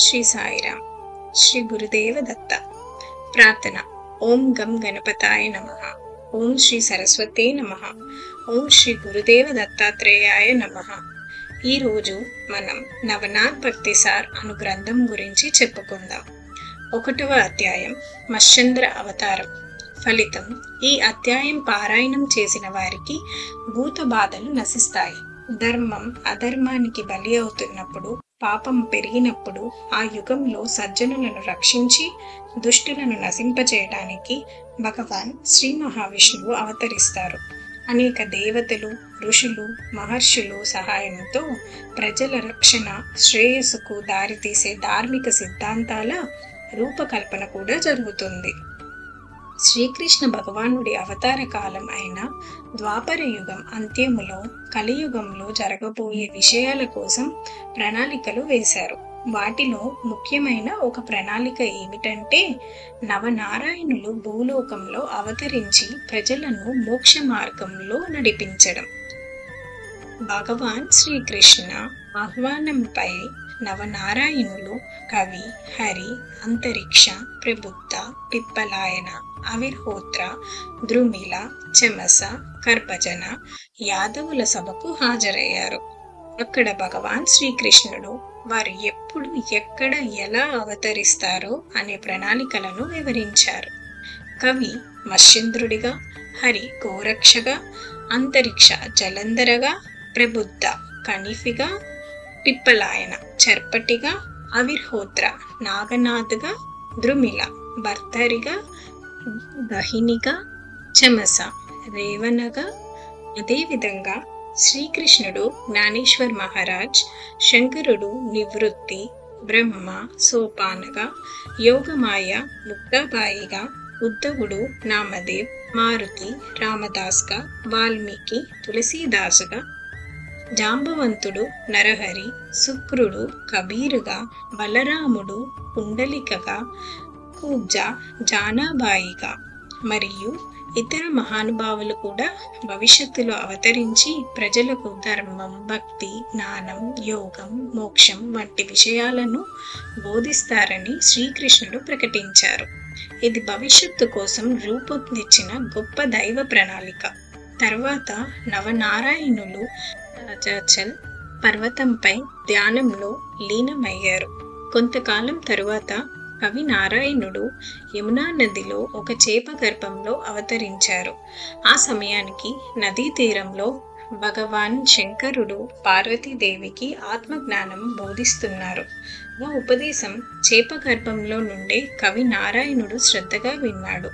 శ్రీ సాయిరామ్. శ్రీ గురుదేవ దత్త. ప్రార్థన. ఓం గం గణపతాయ నమః. ఓం శ్రీ సరస్వతే నమః. ఓం శ్రీ గురుదేవ దత్తాత్రేయాయ నమః. ఈరోజు మనం నవనాథ్ భక్తిసార్ అను గ్రంథం గురించి చెప్పుకుందాం. 1వ అధ్యాయం మత్స్యేంద్ర అవతారం. ఫలితం: ఈ అధ్యాయం పారాయణం చేసిన వారికి భూత బాధలు నశిస్తాయి. ధర్మం అధర్మానికి బలి అవుతున్నప్పుడు, పాపం పెరిగినప్పుడు ఆ యుగంలో సజ్జనులను రక్షించి దుష్టులను నశింపచేయడానికి భగవాన్ శ్రీ మహావిష్ణువు అవతరిస్తారు. అనేక దేవతలు, ఋషులు, మహర్షులు సహాయంతో ప్రజల రక్షణ, శ్రేయస్సుకు దారితీసే ధార్మిక సిద్ధాంతాల రూపకల్పన కూడా జరుగుతుంది. శ్రీకృష్ణ భగవానుడి అవతార కాలం అయిన ద్వాపర యుగం అంత్యములో కలియుగంలో జరగబోయే విషయాల కోసం ప్రణాళికలు వేశారు. వాటిలో ముఖ్యమైన ఒక ప్రణాళిక ఏమిటంటే, నవనారాయణులు భూలోకంలో అవతరించి ప్రజలను మోక్ష మార్గంలో నడిపించడం. భగవాన్ శ్రీకృష్ణ ఆహ్వానంపై నవనారాయణులు కవి, హరి, అంతరిక్ష, ప్రబుద్ధ, పిప్పలాయన, అవిర్హోత్ర, ద్రుమిల, చమస, కర్భజన యాదవుల సభకు హాజరయ్యారు. అక్కడ భగవాన్ శ్రీకృష్ణుడు వారు ఎప్పుడు, ఎక్కడ, ఎలా అవతరిస్తారో అనే ప్రణాళికలను వివరించారు. కవి మత్స్యేంద్రుడిగా, హరి గోరక్షగా, అంతరిక్ష జలంధరగా, ప్రబుద్ధ కణిఫిగా, పిప్పలాయన చర్పటిగా, అవిర్హోత్ర నాగనాథ్గా, ద్రుమిల భర్తరిగా, గహినిగా, చమస రేవణగా, అదేవిధంగా శ్రీకృష్ణుడు జ్ఞానేశ్వర్ మహారాజ్, శంకరుడు నివృత్తి, బ్రహ్మ సోపానగా, యోగమాయ ముక్తాబాయిగా, ఉద్ధవుడు నామదేవ్, మారుతి రామదాస్గా, వాల్మీకి తులసీదాసుగా, జాంబవంతుడు నరహరి, శుక్రుడు కబీరుగా, బలరాముడు పుండలికగా, కూబ్జా జానాబాయిగా మరియు ఇతర మహానుభావులు కూడా భవిష్యత్తులో అవతరించి ప్రజలకు ధర్మం, భక్తి, జ్ఞానం, యోగం, మోక్షం వంటి విషయాలను బోధిస్తారని శ్రీకృష్ణుడు ప్రకటించారు. ఇది భవిష్యత్తు కోసం రూపొందించిన గొప్ప దైవ ప్రణాళిక. తర్వాత నవనారాయణులు రాజాచల్ పర్వతంపై ధ్యానంలో లీనమయ్యారు. కొంతకాలం తరువాత కవి నారాయణుడు యమునా నదిలో ఒక చేప గర్భంలో అవతరించారు. ఆ సమయానికి నదీ తీరంలో భగవాన్ శంకరుడు పార్వతీదేవికి ఆత్మజ్ఞానం బోధిస్తున్నారు. ఆ ఉపదేశం చేప గర్భంలో నుండే కవి నారాయణుడు శ్రద్ధగా విన్నాడు.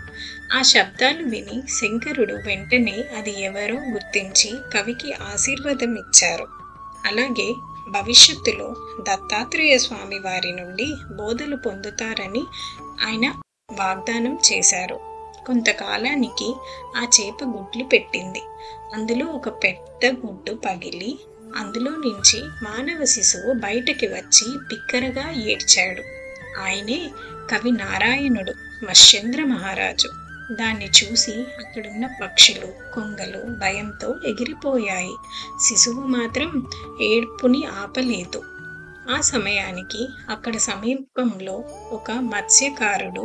ఆ శబ్దాలు విని శంకరుడు వెంటనే అది ఎవరో గుర్తించి కవికి ఆశీర్వాదం ఇచ్చారు. అలాగే భవిష్యత్తులో దత్తాత్రేయ స్వామి వారి నుండి బోధలు పొందుతారని ఆయన వాగ్దానం చేశారు. కొంతకాలానికి ఆ చేప గుడ్లు పెట్టింది. అందులో ఒక పెద్ద గుడ్డు పగిలి అందులో నుంచి మానవ శిశువు బయటకి వచ్చి బిక్కరగా ఏడ్చాడు. ఆయనే కవి నారాయణుడు, మత్స్యేంద్ర మహారాజు. దాన్ని చూసి అక్కడున్న పక్షులు, కొంగలు భయంతో ఎగిరిపోయాయి. శిశువు మాత్రం ఏడ్పుని ఆపలేదు. ఆ సమయానికి అక్కడ సమీపంలో ఒక మత్స్యకారుడు,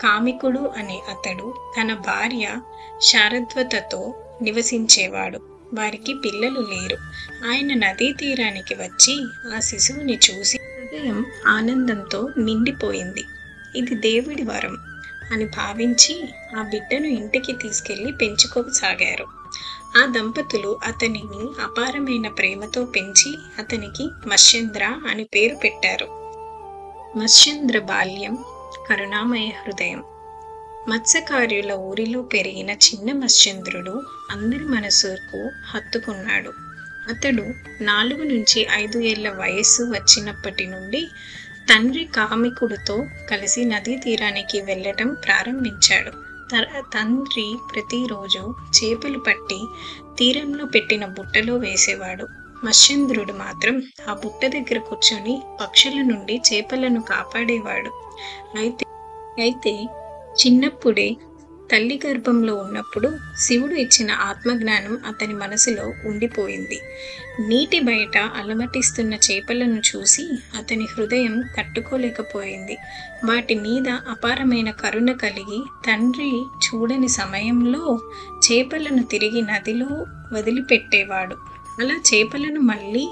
కామికుడు అనే అతడు తన భార్య శారద్వతతో నివసించేవాడు. వారికి పిల్లలు లేరు. ఆయన నదీ తీరానికి వచ్చి ఆ శిశువుని చూసి హృదయం ఆనందంతో నిండిపోయింది. ఇది దేవుడి వరం అని భావించి ఆ బిడ్డను ఇంటికి తీసుకెళ్లి పెంచుకోసాగారు. ఆ దంపతులు అతనిని అపారమైన ప్రేమతో పెంచి అతనికి మత్స్యేంద్ర అని పేరు పెట్టారు. మత్స్యేంద్ర బాల్యం, కరుణామయ హృదయం. మత్స్యకార్యుల ఊరిలో పెరిగిన చిన్న మత్స్యేంద్రుడు అందరి మనసుకు హత్తుకున్నాడు. అతడు 4 నుంచి 5 ఏళ్ల వయస్సు వచ్చినప్పటి నుండి తండ్రి కామికుడితో కలిసి నదీ తీరానికి వెళ్ళటం ప్రారంభించాడు. తండ్రి ప్రతిరోజు చేపలు పట్టి తీరంలో పెట్టిన బుట్టలో వేసేవాడు. మత్స్యేంద్రుడు మాత్రం ఆ బుట్ట దగ్గర కూర్చొని పక్షుల నుండి చేపలను కాపాడేవాడు. అయితే చిన్నప్పుడే తల్లి గర్భంలో ఉన్నప్పుడు శివుడు ఇచ్చిన ఆత్మజ్ఞానం అతని మనసులో ఉండిపోయింది. నీటి బయట అలమటిస్తున్న చేపలను చూసి అతని హృదయం తట్టుకోలేకపోయింది. వాటి మీద అపారమైన కరుణ కలిగి తండ్రి చూడని సమయంలో చేపలను తిరిగి నదిలో వదిలిపెట్టేవాడు. అలా చేపలను మళ్ళీ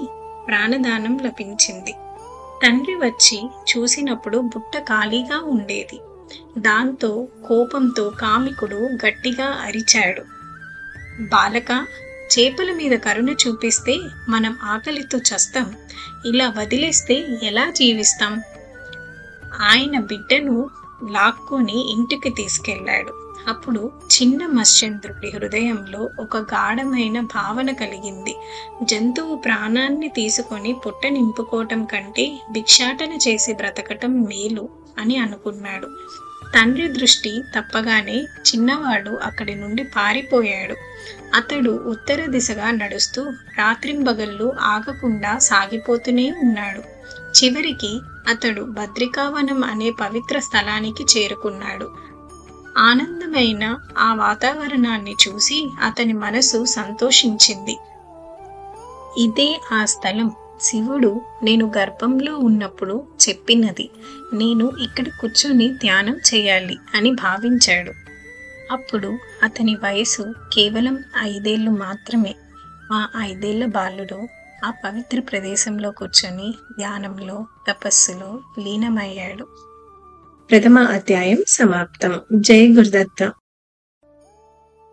ప్రాణదానం లభించింది. తండ్రి వచ్చి చూసినప్పుడు బుట్ట ఖాళీగా ఉండేది. దాంతో కోపంతో కామికుడు గట్టిగా అరిచాడు, బాలక, చేపల మీద కరుణ చూపిస్తే మనం ఆకలితో చస్తాం, ఇలా వదిలేస్తే ఎలా జీవిస్తాం? ఆయన బిడ్డను లాక్కొని ఇంటికి తీసుకెళ్లాడు. అప్పుడు చిన్న మత్స్యంద్రుడి హృదయంలో ఒక గాఢమైన భావన కలిగింది. జంతువు ప్రాణాన్ని తీసుకొని పొట్ట నింపుకోవటం కంటే భిక్షాటన చేసి బ్రతకటం మేలు అని అనుకున్నాడు. తండ్రి దృష్టి తప్పగానే చిన్నవాడు అక్కడి నుండి పారిపోయాడు. అతడు ఉత్తర దిశగా నడుస్తూ రాత్రింబగళ్ళు ఆగకుండా సాగిపోతూనే ఉన్నాడు. చివరికి అతడు బద్రికావనం అనే పవిత్ర స్థలానికి చేరుకున్నాడు. ఆనందమైన ఆ వాతావరణాన్ని చూసి అతని మనసు సంతోషించింది. ఇదే ఆ స్థలం. శివుడు నేను గర్భంలో ఉన్నప్పుడు చెప్పినది. నేను ఇక్కడ కూర్చొని ధ్యానం చేయాలి అని భావించాడు. అప్పుడు అతని వయసు కేవలం 5 ఏళ్ళు మాత్రమే. ఆ 5 ఏళ్ల బాలుడు ఆ పవిత్ర ప్రదేశంలో కూర్చొని ధ్యానంలో, తపస్సులో లీనమయ్యాడు. ప్రథమ అధ్యాయం సమాప్తం. జై గురుదత్త.